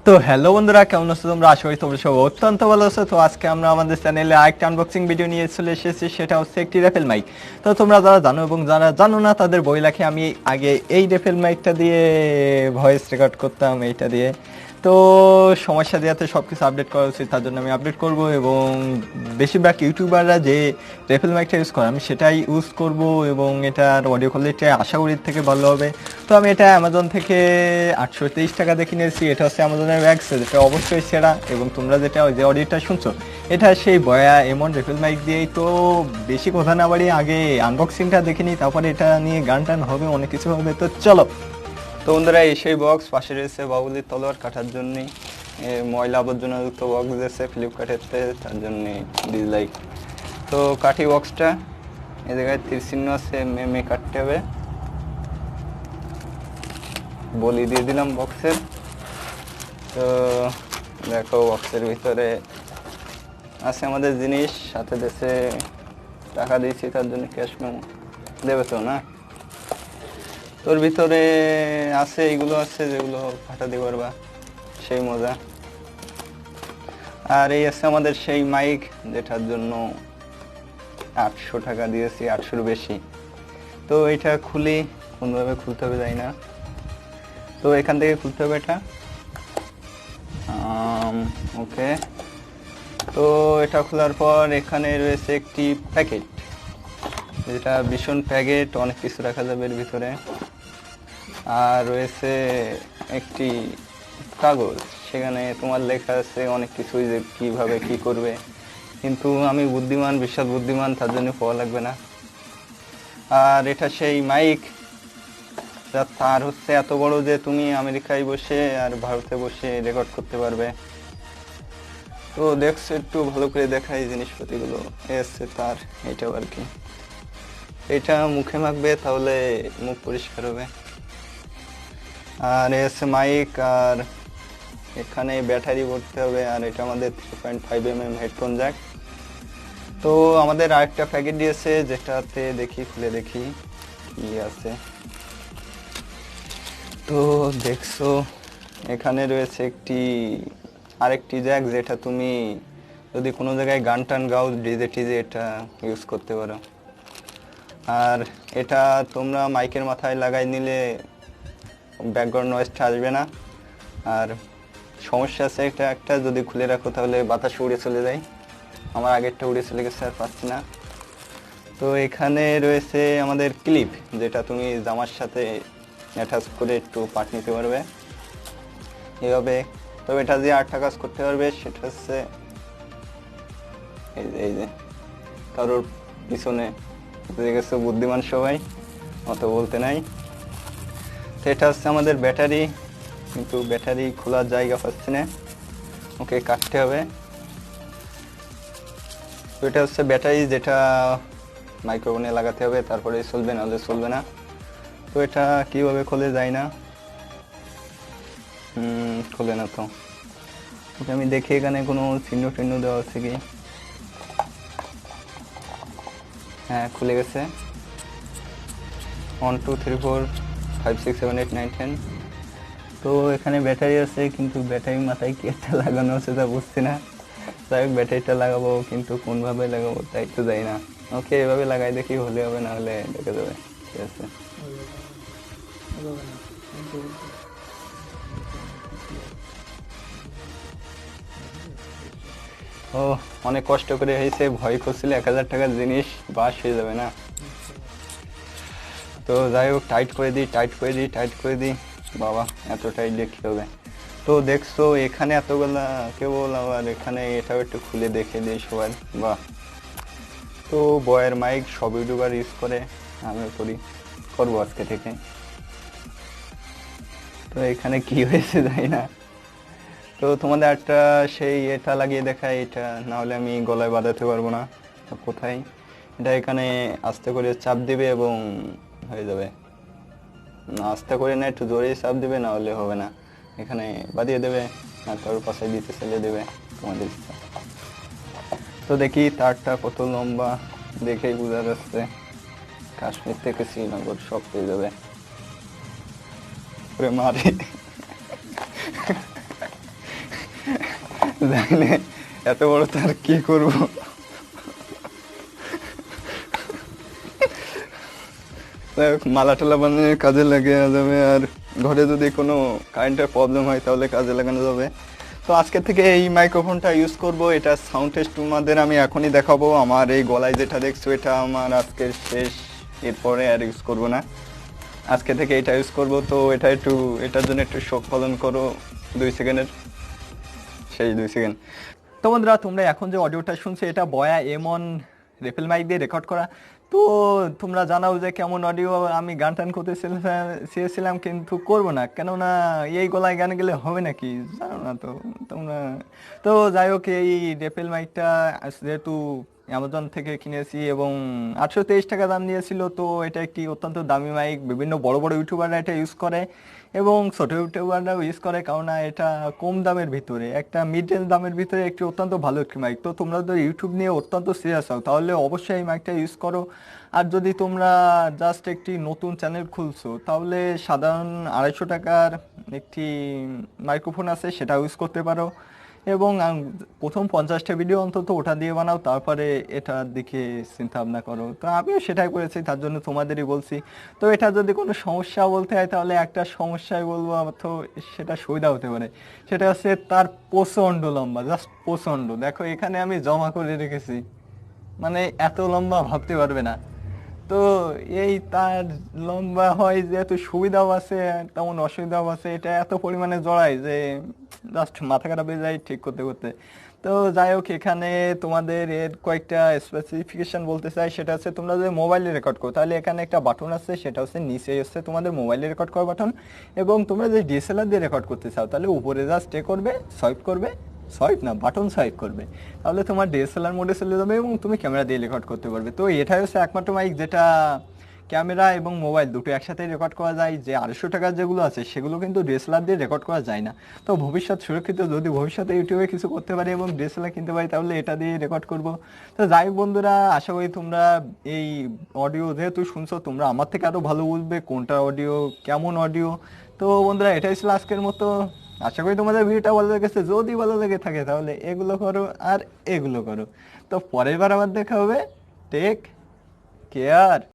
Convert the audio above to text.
তো হ্যালো বন্ধুরা, কেমন আছো তোমরা? আশা করি তোমরা সব অত্যন্ত ভালো আছো। তো আজকে আমরা আমাদের চ্যানেলে আরেকটা আনবক্সিং ভিডিও নিয়ে চলে এসেছি, সেটা হচ্ছে একটি রেফেল মাইক। তো তোমরা যারা জানো এবং যারা জানো না তাদের বই রাখি, আমি আগে এই রেফেল মাইকটা দিয়ে ভয়েস রেকর্ড করতাম, এইটা দিয়ে। তো সমস্যা দেওয়াতে সব কিছু আপডেট করা উচিত, তার জন্য আমি আপডেট করব এবং বেশিরভাগ ইউটিউবাররা যে রেফেল মাইকটা ইউজ করে আমি সেটাই ইউজ করব এবং এটার অডিও কোয়ালিটি আশা করি থেকে ভালো হবে। তো আমি এটা অ্যামাজন থেকে 823 টাকা দিয়ে কিনেছি। এটা হচ্ছে অ্যামাজনের ব্যাগস, যেটা অবশ্যই সেরা। এবং তোমরা যেটা যে অডিওটা শুনছো এটা সেই বয়া M1 রেফেল মাইক দিয়েই। তো বেশি কথা না বাড়িয়ে আগে আনবক্সিংটা দেখে নিই, তারপরে এটা নিয়ে গান টান হবে, অনেক কিছু হবে। তো চলো। তো বন্ধুরা, এই সেই বক্স, পাশে রয়েছে বাউলির তলোয়ার কাটার জন্যই, ময়লা আবর্জনাযুক্ত বক্স দিয়েছে ফ্লিপকার্টের, তার জন্যে ডিসলাইক। তো কাঠি বক্সটা, এই জায়গায় তীর চিহ্ন আছে, মেমে কাটতে হবে। বলি দিয়ে দিলাম বক্সের। তো দেখো, বক্সের ভিতরে আছে আমাদের জিনিস, সাথে দেশে টাকা দিয়েছি, তার জন্য ক্যাশ মেমো দেবে তো না। তোর ভিতরে আছে এইগুলো, আছে যেগুলো ফাটাতে পারবা, সেই মজা। আর এই আছে আমাদের সেই মাইক, যেটার জন্য 800 টাকা দিয়েছি, 800-র বেশি। তো এটা খুলি, কোনোভাবে খুলতে হবে যাই না। তো এখান থেকে খুলতে হবে এটা। ওকে। তো এটা খোলার পর এখানে রয়েছে একটি প্যাকেট, যেটা ভীষণ প্যাকেট, অনেক কিছু রাখা যাবে এর ভিতরে। আর রয়েছে একটি কাগজ, সেখানে তোমার লেখা আছে অনেক কিছুই, যে কীভাবে কি করবে। কিন্তু আমি বুদ্ধিমান, বিশাল বুদ্ধিমান, তার জন্য পাওয়া লাগবে না। আর এটা সেই মাইক, তার হচ্ছে এত বড় যে তুমি আমেরিকায় বসে আর ভারতে বসে রেকর্ড করতে পারবে। তো দেখছো, একটু ভালো করে দেখাই জিনিসপাতিগুলো। এসছে তার, এইটাও আর কি, এটা মুখে মাখবে তাহলে মুখ পরিষ্কার হবে। আর এসছে মাইক, আর এখানে ব্যাটারি ভরতে হবে। আর এটা আমাদের 3.5mm হেডফোন জ্যাক। তো আমাদের আরেকটা প্যাকেট দিয়েছে, যেটাতে দেখি, খুলে দেখি কি আছে। তো দেখছো, এখানে রয়েছে আরেকটি জ্যাক, যেটা তুমি যদি কোনো জায়গায় গান টান গাও, ডিজে টিজে, এটা ইউজ করতে পারো। আর এটা তোমরা মাইকের মাথায় লাগাই নিলে ব্যাকগ্রাউন্ড নয়েজটা আসবে না। আর সমস্যা আছে একটা, যদি খুলে রাখো তাহলে বাতাস উড়ে চলে যায়। আমার আগেরটা উড়ে চলে গেছে, আর পাচ্ছি না। তো এখানে রয়েছে আমাদের ক্লিপ, যেটা তুমি জামার সাথে অ্যাটাচ করে একটু পাট নিতে পারবে এভাবে। তবে এটা দিয়ে আরেকটা কাজ করতে পারবে, সেটা হচ্ছে এই যে কারোর পিছনে বুঝে গেছে, বুদ্ধিমান সবাই, অত বলতে নাই। তো এটা হচ্ছে আমাদের ব্যাটারি, কিন্তু ব্যাটারি খোলার জায়গা পাচ্ছি না, ওকে কাটতে হবে। তো এটা হচ্ছে ব্যাটারি, যেটা মাইক্রোফোনে লাগাতে হবে, তারপরে চলবে, নাহলে চলবে না। তো এটা কীভাবে খোলে যায় না, খোলে না। তো ওকে আমি দেখি এখানে কোনো চিহ্ন টিহ্ন দেওয়া আছে কি। হ্যাঁ, খুলে গেছে। 1 2 3 4 5 6 7 8 9 10। তো এখানে ব্যাটারি আছে, কিন্তু ব্যাটারি মাথায় কি একটা লাগানো আছে তা বুঝছি না। যাই হোক, ব্যাটারিটা লাগাবো, কিন্তু কোনভাবে লাগাবো তাই তো যাই না। ওকে, এভাবে লাগাই দেখি, হলে হবে, না হলে দেখা যাবে। ঠিক আছে। ও, অনেক কষ্ট করে হয়েছে, ভয় করছিল 1000 টাকার জিনিস বাস হয়ে যাবে না। তো যাই হোক, টাইট করে দিই। বাবা, এত টাইট দিয়ে কী হবে। তো দেখছো, এখানে এতগুলা কেবল, আবার এখানে এটাও একটু খুলে দেখে দিই সবাই। বাহ। তো বয়ের মাইক সব ইউটিউবার ইউজ করে, আমিও করবো আজকে থেকে। তো এখানে কি হয়েছে জানি না। তো তোমাদের একটা সেই এটা লাগিয়ে দেখায়, এটা না হলে আমি গলায় বাঁধাতে পারবো না। তো কোথায় এটা, এখানে আস্তে করে চাপ দিবে এবং হয়ে যাবে। না, আস্তে করে না, একটু জোরেই চাপ দিবে, না হলে হবে না। এখানে বাঁধিয়ে দেবে, আর কারোর পাশে দিতে চলে দেবে, তোমাদের ইচ্ছা। তো দেখি তারটা কত লম্বা, দেখেই বোঝা যাচ্ছে কাশ্মীর থেকে শ্রীনগর সব পেয়ে যাবে। মারে জানি না এত বড় তার কি করব। মালা টালা বানিয়ে কাজে লাগে যাবে, আর ঘরে যদি কোনো কারেন্টের প্রবলেম হয় তাহলে কাজে লাগানো যাবে। তো আজকে থেকে এই মাইক্রোফোনটা ইউজ করব। এটা সাউন্ড টেস্ট তোমাদের আমি এখনই দেখাবো। আমার এই গলায় যেটা দেখছো এটা আমার আজকের শেষ, এরপরে আর ইউজ করব না, আজকে থেকে এটা ইউজ করব। তো এটা একটু, এটার জন্য একটু শোক পালন করো 2 সেকেন্ডের, সেই 2 সেকেন্ড। তো বন্ধুরা তোমরা এখন যে অডিওটা শুনছো এটা বয়া M1 রেপেল মাইক দিয়ে রেকর্ড করা। তো তোমরা জানাও যে কেমন অডিও। আমি গান টান করতে চেয়েছিলাম কিন্তু করবো না, কেননা এই গলায় গান গেলে হবে নাকি জানো না তো তোমরা। তো যাই হোক, এই রেপেল মাইকটা যেহেতু অ্যামাজন থেকে কিনেছি এবং 823 টাকা দাম নিয়েছিল, তো এটা একটি অত্যন্ত দামি মাইক। বিভিন্ন বড় বড় ইউটিউবাররা এটা ইউজ করে এবং ছোট ইউটিউবাররাও ইউজ করে, কারণ এটা কম দামের ভিতরে, একটা মিড রেঞ্জ দামের ভিতরে একটি অত্যন্ত ভালো একটি মাইক। তো তোমরা যদি ইউটিউব নিয়ে অত্যন্ত সিরিয়াস হও তাহলে অবশ্যই এই মাইকটা ইউজ করো। আর যদি তোমরা জাস্ট একটি নতুন চ্যানেল খুলছো তাহলে সাধারণ 250 টাকার একটি মাইক্রোফোন আছে, সেটা ইউজ করতে পারো। এবং প্রথম 50টা ভিডিও অন্তত ওটা দিয়ে বানাও, তারপরে এটার দিকে চিন্তা ভাবনা করো। তো আমিও সেটাই করেছি, তার জন্য তোমাদেরই বলছি। তো এটা যদি কোনো সমস্যা বলতে হয় তাহলে একটা সমস্যাই বলবো, তো সেটা সুবিধা হতে পারে। সেটা হচ্ছে তার প্রচণ্ড লম্বা, জাস্ট প্রচণ্ড। দেখো এখানে আমি জমা করে রেখেছি, মানে এত লম্বা ভাবতে পারবে না। তো এই তার লম্বা হয়, যেহেতু সুবিধাও আছে তেমন অসুবিধাও আছে। এটা এত পরিমাণে জড়ায় যে জাস্ট মাথা খারাপ হয়ে যায় ঠিক করতে করতে। তো যাই হোক, এখানে তোমাদের এর কয়েকটা স্পেসিফিকেশন বলতে চাই। সেটা হচ্ছে তোমরা যদি মোবাইলে রেকর্ড করো তাহলে এখানে একটা বাটন আছে, সেটা হচ্ছে নিচেই হচ্ছে তোমাদের মোবাইলে রেকর্ড করার বাটন। এবং তোমরা যদি ডিএসএলআর দিয়ে রেকর্ড করতে চাও তাহলে উপরে জাস্ট করবে, সোয়াইপ করবে, সোয়াইপ না বাটন সোয়াইপ করবে, তাহলে তোমার ডিএসএলআর মোডে চলে যাবে এবং তুমি ক্যামেরা দিয়ে রেকর্ড করতে পারবে। তো এটাই হচ্ছে একমাত্র মাইক যেটা ক্যামেরা এবং মোবাইল দুটো একসাথে রেকর্ড করা যায়। যে 250 টাকার যেগুলো আছে সেগুলো কিন্তু ডিএসএলআর দিয়ে রেকর্ড করা যায় না। তো ভবিষ্যৎ সুরক্ষিত, যদি ভবিষ্যতে ইউটিউবে কিছু করতে পারি এবং ডিএসএলআর কিনতে পারি তাহলে এটা দিয়ে রেকর্ড করব। তো যাই হোক বন্ধুরা, আশা করি তোমরা এই অডিও যেহেতু শুনছো তোমরা আমার থেকে আরও ভালো বুঝবে কোনটা অডিও, কেমন অডিও। তো বন্ধুরা এটাই ছিল আজকের মতো। আশা করি তোমাদের ভিডিওটা ভালো লেগেছে। যদি ভালো লেগে থাকে তাহলে এগুলো করো আর এগুলো করো। তো পরের বার আবার দেখা হবে। Take care.